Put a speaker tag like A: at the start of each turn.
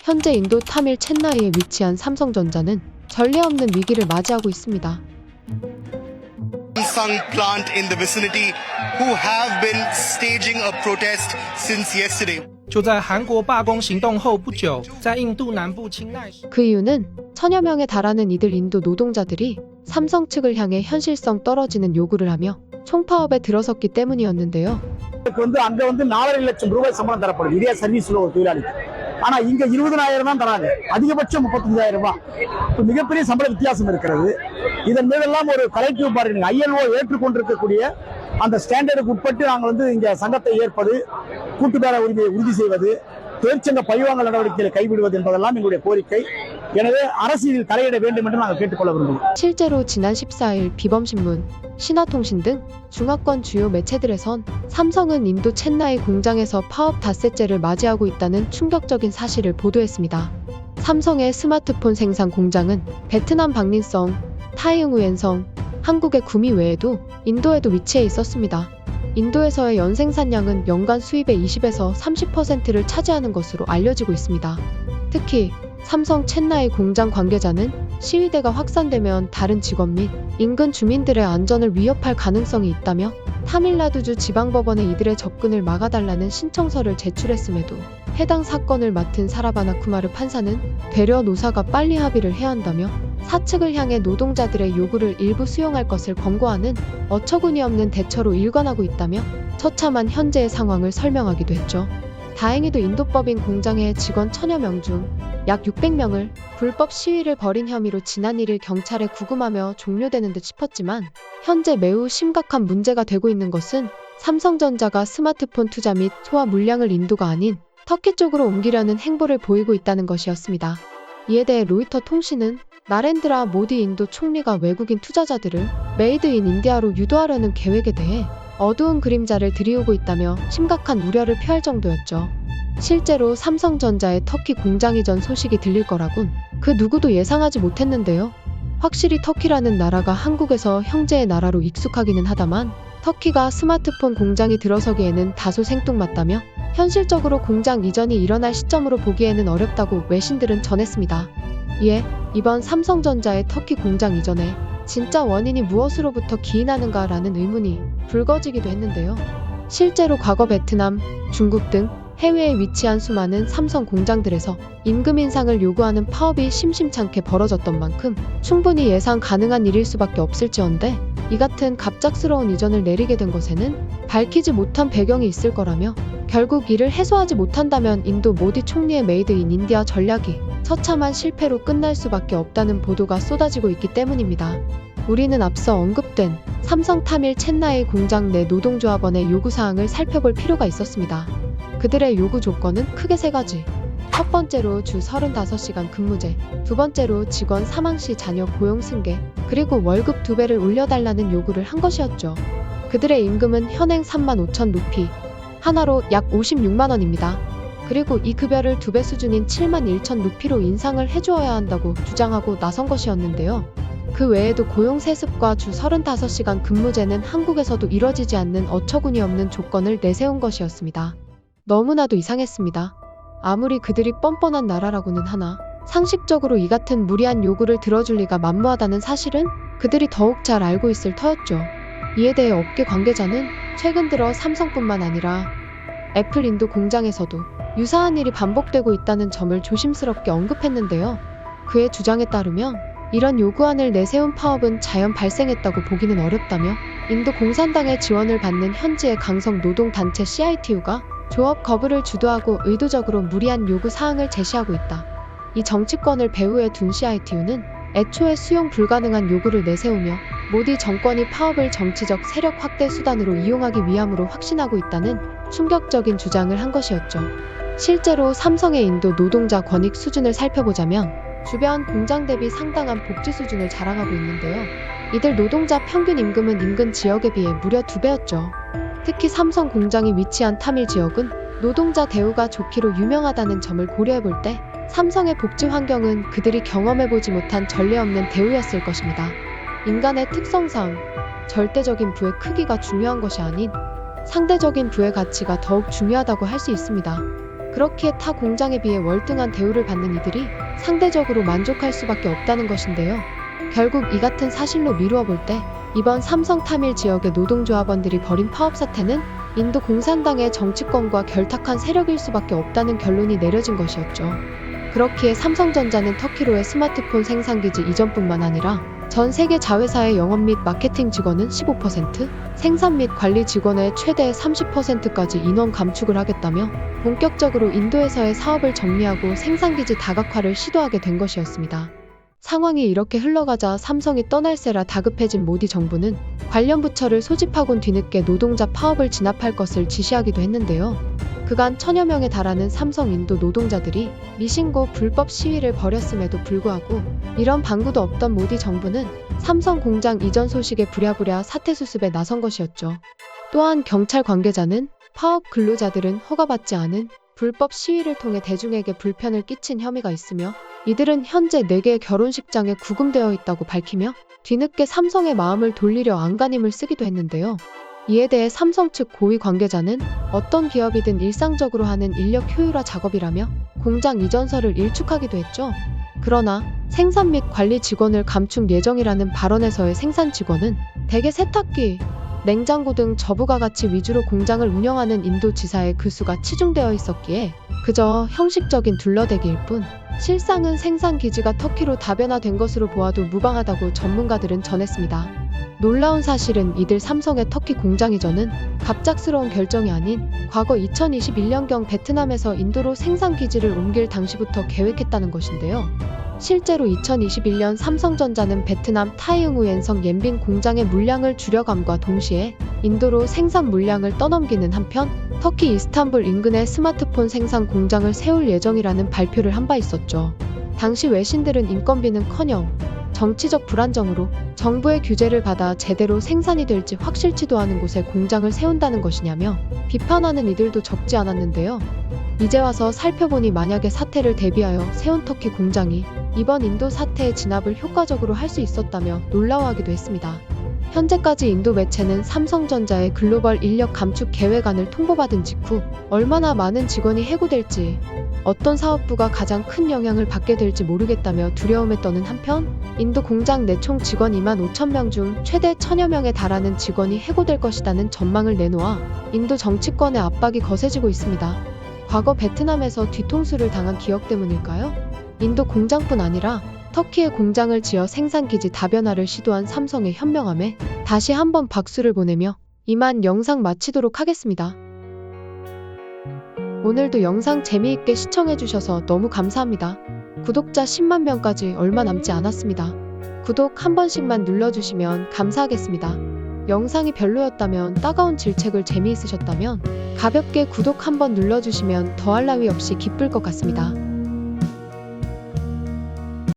A: 현재 인도 타밀 챈나이에 위치한 삼성전자는 전례 없는 위기를 맞이하고 있습니다.
B: Samsung plant in the vicinity who have been staging a protest since yesterday.
C: 就在韩国罢工行动后不久，在印度南部清奈市
A: 그 이유는 천여 명에 달하는 이들 인도 노동자들이 삼성 측을 향해 현실성 떨어지는 요구를 하며 총파업에 들어섰기 때문이었는데요.
D: அங்க 4.5 லட்சம் ரூபாய் சம்பளம் தரப்படும் இதே சர்வீஸ்ல ஒரு தொழிலாளிக்கு. ஆனா இங்க 20,000 தான் தராங்க, அதிகபட்சம் 35,000 ரூபாய். மிகப்பெரிய சம்பள வித்தியாசம் இருக்கிறது. இதன் மீதெல்லாம் ஒரு கலெக்டிவ் பார்கனிங் ILO ஏற்றுக்கொண்டிருக்கக்கூடிய அந்த ஸ்டாண்டர்டுக்கு உட்பட்டு நாங்கள் இங்க சங்கத்தை ஏற்பது, கூட்டுப்பேர உரிமையை உறுதி செய்வது, தொழிற்சங்க பழிவாங்கல் நடவடிக்கைகளை கைவிடுவது என்பதெல்லாம் எங்களுடைய கோரிக்கை. எனவே அரசியல் தலையிட வேண்டும் என்று நாங்கள் கேட்டுக்கொள்ள விரும்புகிறோம்.
A: 실제로 지난 14일 비범신문, 신화통신 등 중화권 주요 매체들에선 삼성은 인도 챈나이 공장에서 파업 닷새째를 맞이하고 있다는 충격적인 사실을 보도했습니다. 삼성의 스마트폰 생산 공장은 베트남 박린성, 타이응우엔성, 한국의 구미 외에도 인도에도 위치해 있었습니다. 인도에서의 연생산량은 연간 수입의 20에서 30%를 차지하는 것으로 알려지고 있습니다. 특히 삼성 챈나이 공장 관계자는 시위대가 확산되면 다른 직원 및 인근 주민들의 안전을 위협할 가능성이 있다며 타밀나두주 지방법원에 이들의 접근을 막아달라는 신청서를 제출했음에도 해당 사건을 맡은 사라바나 쿠마르 판사는 되려 노사가 빨리 합의를 해야 한다며 사측을 향해 노동자들의 요구를 일부 수용할 것을 권고하는 어처구니없는 대처로 일관하고 있다며 처참한 현재의 상황을 설명하기도 했죠. 다행히도 인도법인 공장의 직원 1,000여 명 중 약 600명을 불법 시위를 벌인 혐의로 지난 1일 경찰에 구금하며 종료되는 듯 싶었지만 현재 매우 심각한 문제가 되고 있는 것은 삼성전자가 스마트폰 투자 및 소화 물량을 인도가 아닌 터키 쪽으로 옮기려는 행보를 보이고 있다는 것이었습니다. 이에 대해 로이터 통신은 나렌드라 모디 인도 총리가 외국인 투자자들을 메이드 인 인디아로 유도하려는 계획에 대해 어두운 그림자를 들이우고 있다며 심각한 우려를 표할 정도였죠. 실제로 삼성전자의 터키 공장 이전 소식이 들릴 거라곤 그 누구도 예상하지 못했는데요. 확실히 터키라는 나라가 한국에서 형제의 나라로 익숙하기는 하다만 터키가 스마트폰 공장이 들어서기에는 다소 생뚱맞다며 현실적으로 공장 이전이 일어날 시점으로 보기에는 어렵다고 외신들은 전했습니다. 이에 이번 삼성전자의 터키 공장 이전에 진짜 원인이 무엇으로부터 기인하는가라는 의문이 불거지기도 했는데요. 실제로 과거 베트남, 중국 등 해외에 위치한 수많은 삼성 공장들에서 임금 인상을 요구하는 파업이 심심찮게 벌어졌던 만큼 충분히 예상 가능한 일일 수밖에 없을지언데 이 같은 갑작스러운 이전을 내리게 된 것에는 밝히지 못한 배경이 있을 거라며 결국 이를 해소하지 못한다면 인도 모디 총리의 메이드 인 인디아 전략이 처참한 실패로 끝날 수밖에 없다는 보도가 쏟아지고 있기 때문입니다. 우리는 앞서 언급된 삼성 타밀 챈나이 공장 내 노동조합원의 요구사항을 살펴볼 필요가 있었습니다. 그들의 요구 조건은 크게 세 가지. 첫 번째로 주 35시간 근무제, 두 번째로 직원 사망 시 자녀 고용 승계, 그리고 월급 2배를 올려달라는 요구를 한 것이었죠. 그들의 임금은 현행 35,000 루피, 하나로 약 56만 원입니다. 그리고 이 급여를 2배 수준인 71,000 루피로 인상을 해주어야 한다고 주장하고 나선 것이었는데요. 그 외에도 고용 세습과 주 35시간 근무제는 한국에서도 이뤄지지 않는 어처구니없는 조건을 내세운 것이었습니다. 너무나도 이상했습니다. 아무리 그들이 뻔뻔한 나라라고는 하나 상식적으로 이 같은 무리한 요구를 들어줄 리가 만무하다는 사실은 그들이 더욱 잘 알고 있을 터였죠. 이에 대해 업계 관계자는 최근 들어 삼성뿐만 아니라 애플 인도 공장에서도 유사한 일이 반복되고 있다는 점을 조심스럽게 언급했는데요. 그의 주장에 따르면 이런 요구안을 내세운 파업은 자연 발생했다고 보기는 어렵다며 인도 공산당의 지원을 받는 현지의 강성 노동단체 CITU가 조업 거부를 주도하고 의도적으로 무리한 요구 사항을 제시하고 있다. 이 정치권을 배후에 둔 CITU는 애초에 수용 불가능한 요구를 내세우며 모디 정권이 파업을 정치적 세력 확대 수단으로 이용하기 위함으로 확신하고 있다는 충격적인 주장을 한 것이었죠. 실제로 삼성의 인도 노동자 권익 수준을 살펴보자면 주변 공장 대비 상당한 복지 수준을 자랑하고 있는데요. 이들 노동자 평균 임금은 인근 지역에 비해 무려 2배였죠. 특히 삼성 공장이 위치한 타밀 지역은 노동자 대우가 좋기로 유명하다는 점을 고려해볼 때 삼성의 복지 환경은 그들이 경험해보지 못한 전례 없는 대우였을 것입니다. 인간의 특성상 절대적인 부의 크기가 중요한 것이 아닌 상대적인 부의 가치가 더욱 중요하다고 할 수 있습니다. 그렇기에 타 공장에 비해 월등한 대우를 받는 이들이 상대적으로 만족할 수밖에 없다는 것인데요. 결국 이 같은 사실로 미루어 볼 때 이번 삼성 타밀 지역의 노동조합원들이 벌인 파업 사태는 인도 공산당의 정치권과 결탁한 세력일 수밖에 없다는 결론이 내려진 것이었죠. 그렇기에 삼성전자는 터키로의 스마트폰 생산기지 이전뿐만 아니라 전 세계 자회사의 영업 및 마케팅 직원은 15%, 생산 및 관리 직원의 최대 30%까지 인원 감축을 하겠다며 본격적으로 인도에서의 사업을 정리하고 생산기지 다각화를 시도하게 된 것이었습니다. 상황이 이렇게 흘러가자 삼성이 떠날세라 다급해진 모디 정부는 관련 부처를 소집하곤 뒤늦게 노동자 파업을 진압할 것을 지시하기도 했는데요. 그간 1000여 명에 달하는 삼성 인도 노동자들이 미신고 불법 시위를 벌였음에도 불구하고 이런 방구도 없던 모디 정부는 삼성 공장 이전 소식에 부랴부랴 사태 수습에 나선 것이었죠. 또한 경찰 관계자는 파업 근로자들은 허가받지 않은 불법 시위를 통해 대중에게 불편을 끼친 혐의가 있으며 이들은 현재 4개의 결혼식장에 구금되어 있다고 밝히며 뒤늦게 삼성의 마음을 돌리려 안간힘을 쓰기도 했는데요. 이에 대해 삼성 측 고위 관계자는 어떤 기업이든 일상적으로 하는 인력 효율화 작업이라며 공장 이전설을 일축하기도 했죠. 그러나 생산 및 관리 직원을 감축 예정이라는 발언에서의 생산 직원은 대개 세탁기, 냉장고 등 저부가 가치 위주로 공장을 운영하는 인도 지사에 그 수가 치중되어 있었기에 그저 형식적인 둘러대기일 뿐 실상은 생산 기지가 터키로 다변화된 것으로 보아도 무방하다고 전문가들은 전했습니다. 놀라운 사실은 이들 삼성의 터키 공장 이전은 갑작스러운 결정이 아닌 과거 2021년경 베트남에서 인도로 생산 기지를 옮길 당시부터 계획했다는 것인데요. 실제로 2021년 삼성전자는 베트남 타이응우엔성 옌빈 공장의 물량을 줄여감과 동시에 인도로 생산 물량을 떠넘기는 한편 터키 이스탄불 인근에 스마트폰 생산 공장을 세울 예정이라는 발표를 한 바 있었죠. 당시 외신들은 인건비는커녕 정치적 불안정으로 정부의 규제를 받아 제대로 생산이 될지 확실치도 않은 곳에 공장을 세운다는 것이냐며 비판하는 이들도 적지 않았는데요. 이제 와서 살펴보니 만약에 사태를 대비하여 세운 터키 공장이 이번 인도 사태의 진압을 효과적으로 할 수 있었다며 놀라워하기도 했습니다. 현재까지 인도 매체는 삼성전자의 글로벌 인력 감축 계획안을 통보받은 직후 얼마나 많은 직원이 해고될지, 어떤 사업부가 가장 큰 영향을 받게 될지 모르겠다며 두려움에 떠는 한편 인도 공장 내 총 직원 25,000명 중 최대 1000여 명에 달하는 직원이 해고될 것이라는 전망을 내놓아 인도 정치권의 압박이 거세지고 있습니다. 과거 베트남에서 뒤통수를 당한 기억 때문일까요? 인도 공장뿐 아니라 터키의 공장을 지어 생산기지 다변화를 시도한 삼성의 현명함에 다시 한번 박수를 보내며 이만 영상 마치도록 하겠습니다. 오늘도 영상 재미있게 시청해주셔서 너무 감사합니다. 구독자 10만 명까지 얼마 남지 않았습니다. 구독 한 번씩만 눌러주시면 감사하겠습니다. 영상이 별로였다면 따가운 질책을 재미있으셨다면 가볍게 구독 한번 눌러주시면 더할 나위 없이 기쁠 것 같습니다.